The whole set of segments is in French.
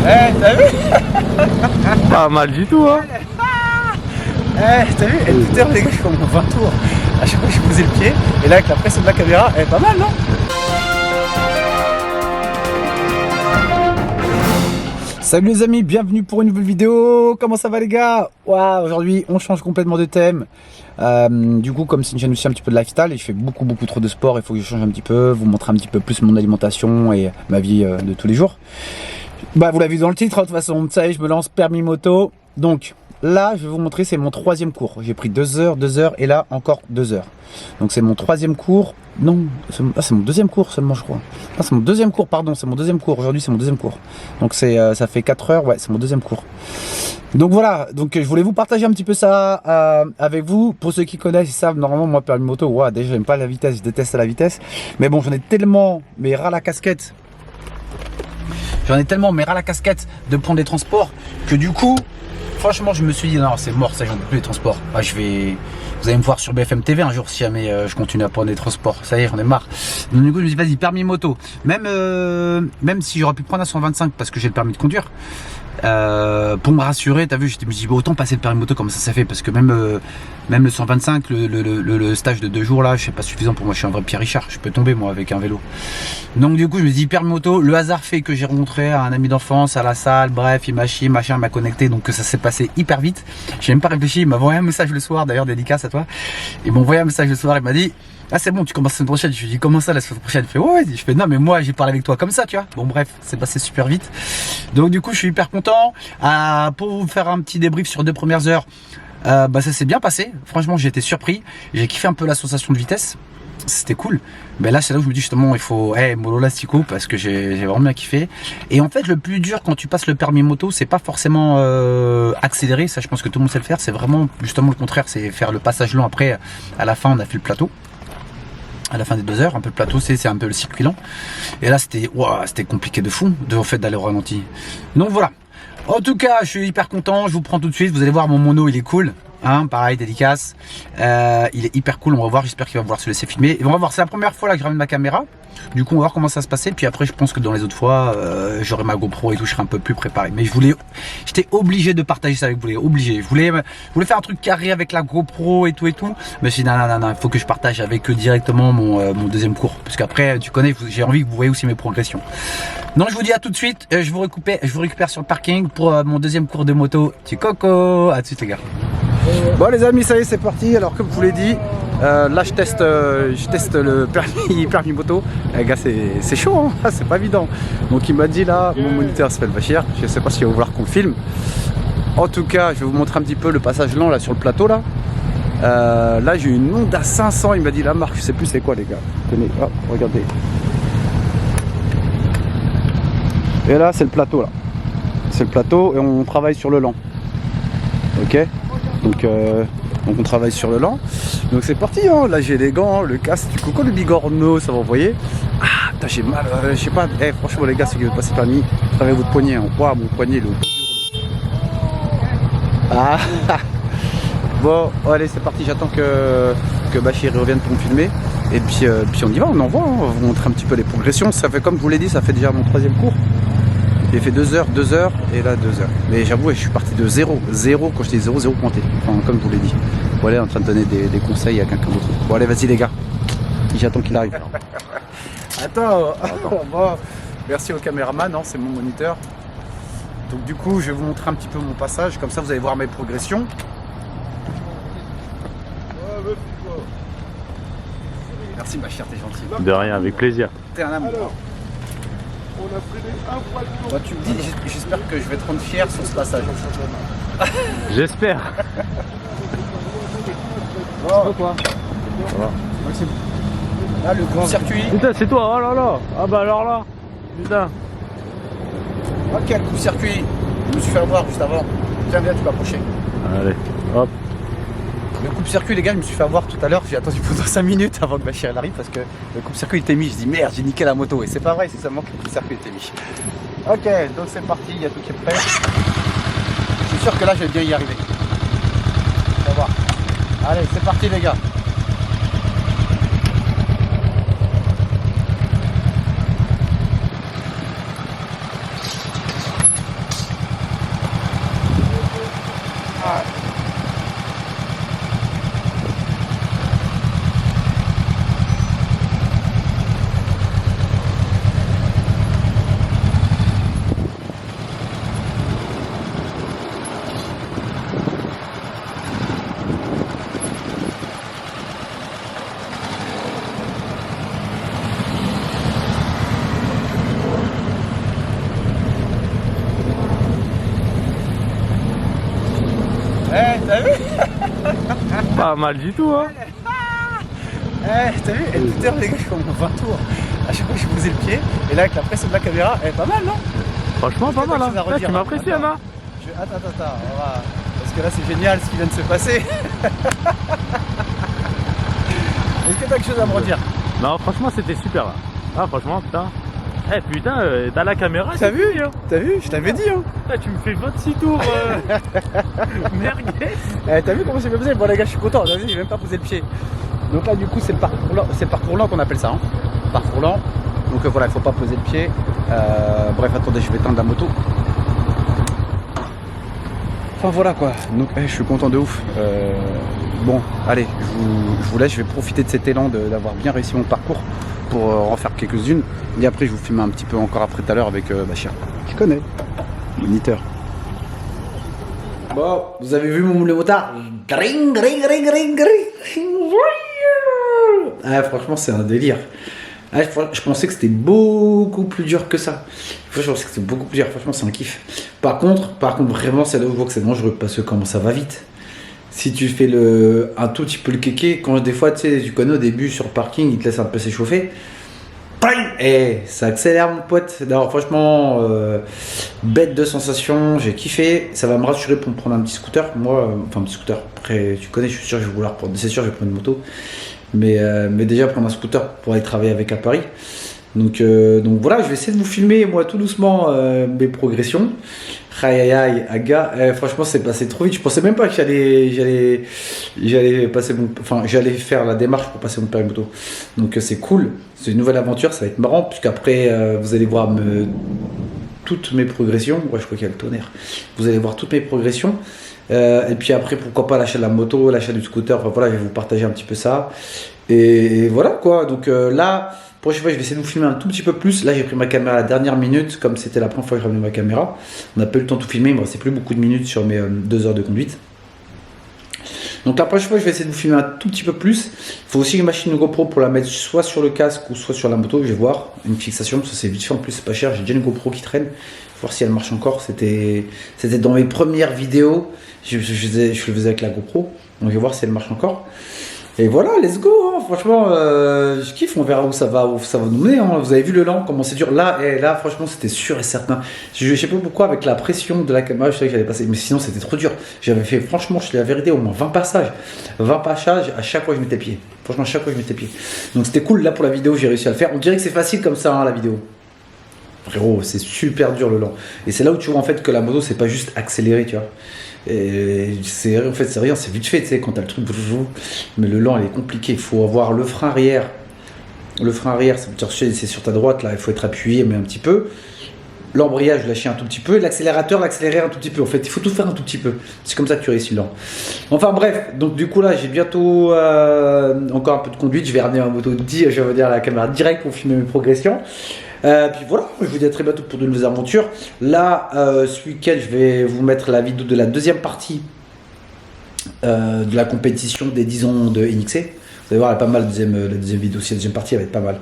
Eh, t'as vu? Pas mal du tout, hein. Eh, t'as vu? Et tout à l'heure, les gars, je fais au moins 20 tours. À chaque fois, je posais le pied. Et là, avec la pression de la caméra, elle est pas mal, non? Salut les amis, bienvenue pour une nouvelle vidéo. Comment ça va les gars? Waouh, aujourd'hui on change complètement de thème. Du coup, comme c'est une chaîne aussi un petit peu de lifestyle et je fais beaucoup trop de sport, il faut que je change un petit peu, vous montrer un petit peu plus mon alimentation et ma vie de tous les jours. Bah vous l'avez vu dans le titre, de toute façon, ça y est, je me lance permis moto. Donc là, je vais vous montrer, c'est mon troisième cours. J'ai pris 2 heures et là encore 2 heures. Donc c'est mon troisième cours. Non, c'est mon deuxième cours seulement, je crois. Ah, c'est mon deuxième cours, pardon, c'est mon deuxième cours. Aujourd'hui, c'est mon deuxième cours. Donc ça fait 4 heures, ouais, c'est mon deuxième cours. Donc voilà, donc je voulais vous partager un petit peu ça avec vous. Pour ceux qui connaissent, ils savent, normalement, moi, permis moto, ouais, déjà, j'aime pas la vitesse, je déteste la vitesse. Mais bon, j'en ai tellement, mais ras la casquette. J'en ai tellement, mais ras la casquette de prendre des transports que du coup, franchement, je me suis dit, non, c'est mort, ça, j'en ai plus les transports. Ah, vous allez me voir sur BFM TV un jour si jamais je continue à prendre des transports. Ça y est, j'en ai marre. Donc du coup, je me suis dit, vas-y, permis moto. Même si j'aurais pu prendre un 125 parce que j'ai le permis de conduire. Pour me rassurer, t'as vu, je me suis dit, bon, autant passer le permis moto, comme ça fait. Parce que même le 125, le stage de 2 jours là, c'est pas suffisant pour moi. Je suis un vrai Pierre Richard. Je peux tomber moi avec un vélo. Donc du coup, je me suis dit, permis moto. Le hasard fait que j'ai rencontré un ami d'enfance à la salle. Bref, il m'a chié, machin, m'a connecté. Donc ça s'est passé hyper vite. J'ai même pas réfléchi. Il m'a envoyé un message le soir, d'ailleurs, dédicace à toi. Il m'a envoyé un message le soir. Il m'a dit, ah c'est bon, tu commences la semaine prochaine. Je lui ai dit, comment ça la semaine prochaine? Il fait, ouais. Je fais, non mais moi j'ai parlé avec toi comme ça, tu vois. Bon bref, c'est passé super vite. Donc du coup, je suis hyper content. Pour vous faire un petit débrief sur 2 premières heures, bah ça s'est bien passé. Franchement, j'ai été surpris. J'ai kiffé un peu la sensation de vitesse. C'était cool. Mais là, c'est là où je me dis justement, il faut, mollo l'astico, parce que j'ai vraiment bien kiffé. Et en fait, le plus dur quand tu passes le permis moto, c'est pas forcément accélérer. Ça, je pense que tout le monde sait le faire. C'est vraiment justement le contraire. C'est faire le passage lent. Après, à la fin, on a fait le plateau. À la fin des 2 heures, un peu le plateau, c'est un peu le circuit lent. Et là, c'était compliqué de fou, en fait, d'aller au ralenti. Donc voilà. En tout cas, je suis hyper content. Je vous prends tout de suite. Vous allez voir, mon mono, il est cool. Hein, pareil, dédicace. Il est hyper cool. On va voir. J'espère qu'il va pouvoir se laisser filmer. Et on va voir. C'est la première fois là que je ramène ma caméra. Du coup, on va voir comment ça se passait. Puis après, je pense que dans les autres fois, j'aurai ma GoPro et tout. Je serai un peu plus préparé. Mais j'étais obligé de partager ça avec vous. Obligé. Je voulais faire un truc carré avec la GoPro et tout. Mais je me suis dit, non. Il faut que je partage avec eux directement mon deuxième cours. Parce qu'aprez, tu connais, j'ai envie que vous voyez aussi mes progressions. Donc, je vous dis à tout de suite. Je vous récupère sur le parking pour mon deuxième cours de moto. Petit coco. À tout de suite, les gars. Bon les amis, ça y est, c'est parti. Alors comme je vous l'ai dit, là je teste le permis moto. Les gars, c'est chaud, hein, c'est pas évident. Donc il m'a dit là, mon moniteur s'appelle Bachir. Je sais pas s'il va vouloir qu'on le filme. En tout cas, je vais vous montrer un petit peu le passage lent là sur le plateau là. Là j'ai une Honda 500. Il m'a dit la marque, je sais plus c'est quoi les gars. Tenez, hop, regardez. Et là c'est le plateau là. C'est le plateau et on travaille sur le lent. Ok. Donc on travaille sur le lent. Donc c'est parti, hein. Là j'ai les gants, le casque, du coco, le bigorneau, ça va envoyer. Ah putain, j'ai mal, je sais pas. Franchement les gars, ceux qui veulent passer le permis, travaillez votre poignet, hein. Wow, mon poignet le bout du rouleau. Ah bon, allez c'est parti, j'attends que Bachir revienne pour me filmer. Et puis on y va, on envoie, hein. On va vous montrer un petit peu les progressions. Ça fait comme je vous l'ai dit, ça fait déjà mon 3e cours. J'ai fait 2 heures et là 2 heures. Mais j'avoue, je suis parti de 0, quand je dis 0 pointé. Enfin, comme je vous l'ai dit. Voilà, en train de donner des conseils à quelqu'un d'autre. Bon, allez, vas-y les gars. J'attends qu'il arrive. Attends. Bon, merci au caméraman, hein, c'est mon moniteur. Donc du coup, je vais vous montrer un petit peu mon passage. Comme ça, vous allez voir mes progressions. Merci ma chère, t'es gentil. De rien, avec plaisir. T'es un amour. Bah, tu me dis, j'espère que je vais te rendre fier sur ce passage. J'espère. Oh, quoi? Maxime. Là, le grand circuit. Putain, c'est toi, oh là là. Ah bah alors là. Putain. Oh, quel coup de circuit. Je me suis fait avoir juste avant. Viens, tu peux approcher. Allez, hop. Le coupe-circuit, les gars, je me suis fait avoir tout à l'heure. J'ai attendu pendant 5 minutes avant que Bachir arrive parce que le coupe-circuit était mis. Je dis merde, j'ai niqué la moto. Et c'est pas vrai, c'est seulement que le coupe-circuit était mis. Ok, donc c'est parti, il y a tout qui est prêt. Je suis sûr que là, je vais bien y arriver. On va voir. Allez, c'est parti, les gars. Pas mal du tout, hein. Eh, t'as vu, elle tout à l'heure, les gars, je fais mon 20 tours. À chaque fois que j'ai posé le pied, et là, avec la pression de la caméra, elle est pas mal, non? Franchement, pas mal, hein. Là, Tu m'impressionnes, hein. Attends, on va... Parce que là, c'est génial ce qui vient de se passer. Est-ce que t'as quelque chose à me redire? Non, franchement, c'était super, là. Ah, franchement, putain. Eh, putain, t'as la caméra. T'as vu, hein? T'as vu? Je t'avais dit, hein. Ah, tu me fais 26 tours. Merguez. Eh, t'as vu comment c'est bien passé? Bon, les gars, je suis content. Vas-y, j'ai même pas posé le pied. Donc là, du coup, c'est le parcours lent qu'on appelle ça, hein. Parcours lent. Donc voilà, il faut pas poser le pied. Bref, attendez, je vais éteindre la moto. Enfin voilà quoi, donc je suis content de ouf. Bon, allez, je vous laisse, je vais profiter de cet élan d'avoir bien réussi mon parcours pour en faire quelques-unes. Et après, je vous filme un petit peu encore après tout à l'heure avec Bachir. Tu connais, moniteur. Bon, vous avez vu mon le motard? Gring, gring, gring, gring, gring. Ah, franchement, c'est un délire. Ah, je pensais que c'était beaucoup plus dur que ça. Je pensais que c'était beaucoup plus dur. Franchement, c'est un kiff. Par contre, vraiment, c'est là où je vois que c'est dangereux parce que comment ça va vite. Si tu fais un tout petit peu le kéké, quand des fois, tu sais, tu connais au début sur le parking, il te laisse un peu s'échauffer. Et ça accélère, mon pote. Alors, franchement, bête de sensation. J'ai kiffé. Ça va me rassurer pour me prendre un petit scooter. Moi, enfin, un petit scooter. Après, tu connais, je suis sûr que je vais vouloir prendre. C'est sûr, je vais prendre une moto. Mais déjà prendre un scooter pour aller travailler avec à Paris. Donc voilà, je vais essayer de vous filmer moi tout doucement mes progressions. Aïe aïe aïe, aga, franchement c'est passé trop vite. Je pensais même pas que j'allais passer j'allais faire la démarche pour passer mon permis moto. Donc c'est cool, c'est une nouvelle aventure, ça va être marrant puisqu'après vous allez voir toutes mes progressions. Ouais, je crois qu'il y a le tonnerre. Vous allez voir toutes mes progressions. Et puis après, pourquoi pas l'achat de la moto, l'achat du scooter, enfin, voilà, je vais vous partager un petit peu ça. Et voilà quoi, donc là, prochaine fois, je vais essayer de vous filmer un tout petit peu plus. Là, j'ai pris ma caméra à la dernière minute, comme c'était la première fois que je ramenais ma caméra. On n'a pas eu le temps de tout filmer, il me restait plus beaucoup de minutes sur mes 2 heures de conduite. Donc la prochaine fois, je vais essayer de vous filmer un tout petit peu plus. Il faut aussi une machine GoPro pour la mettre soit sur le casque ou soit sur la moto, je vais voir. Une fixation, ça c'est vite fait en plus, c'est pas cher. J'ai déjà une GoPro qui traîne, voir si elle marche encore. C'était dans mes premières vidéos. Je le faisais avec la GoPro, donc je vais voir si elle marche encore. Et voilà, let's go, hein. Franchement, je kiffe, on verra où ça va nous mener, hein. Vous avez vu le lent, comment c'est dur. Là, franchement, c'était sûr et certain. Je sais pas pourquoi, avec la pression de la caméra, je savais que j'allais passer, mais sinon, c'était trop dur. J'avais fait, franchement, je te dis la vérité, au moins 20 passages. 20 passages, à chaque fois, je mettais pied. Franchement, à chaque fois, je mettais pied. Donc, c'était cool. Là, pour la vidéo, j'ai réussi à le faire. On dirait que c'est facile comme ça, hein, la vidéo. Frérot, c'est super dur le lent. Et c'est là où tu vois en fait que la moto, c'est pas juste accélérer, tu vois. Et en fait, c'est rien, c'est vite fait, tu sais, quand t'as le truc. Mais le lent, il est compliqué. Il faut avoir le frein arrière. Le frein arrière, ça veut dire c'est sur ta droite, là, il faut être appuyé, mais un petit peu. L'embrayage, lâcher un tout petit peu. L'accélérateur, l'accélérer un tout petit peu. En fait, il faut tout faire un tout petit peu. C'est comme ça que tu réussis le lent. Enfin bref, donc du coup là, j'ai bientôt encore un peu de conduite. Je vais ramener ma moto, je vais dire la caméra direct pour filmer mes progressions. Puis voilà, je vous dis à très bientôt pour de nouvelles aventures. Là, ce week-end, je vais vous mettre la vidéo de la deuxième partie de la compétition des 10 ans de NXC. Vous allez voir, elle est pas mal, la deuxième vidéo aussi, la deuxième partie, elle va être pas mal.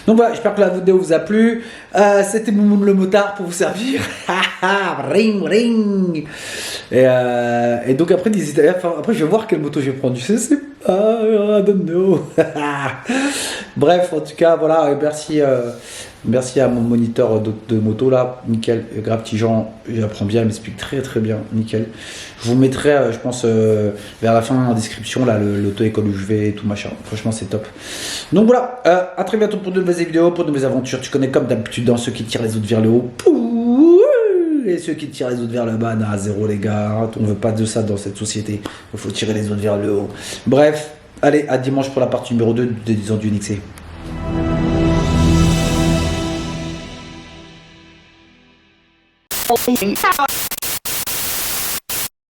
Donc voilà, j'espère que la vidéo vous a plu. C'était Moumoun le motard pour vous servir. Ring, ring. Et donc après, n'hésitez pas. Après, je vais voir quelle moto je vais prendre. Je sais pas, I don't know. Bref, en tout cas, voilà, merci à mon moniteur de moto là, nickel, grave petit Jean, j'apprends bien, il m'explique très très bien, nickel. Je vous mettrai, je pense, vers la fin en description là, l'auto-école où je vais et tout machin, franchement c'est top. Donc voilà, à très bientôt pour de nouvelles vidéos, pour de nouvelles aventures. Tu connais comme d'habitude dans ceux qui tirent les autres vers le haut, et ceux qui tirent les autres vers le bas, à zéro les gars, on veut pas de ça dans cette société, il faut tirer les autres vers le haut. Bref, allez, à dimanche pour la partie numéro 2 des 10 ans du NXC. Oh,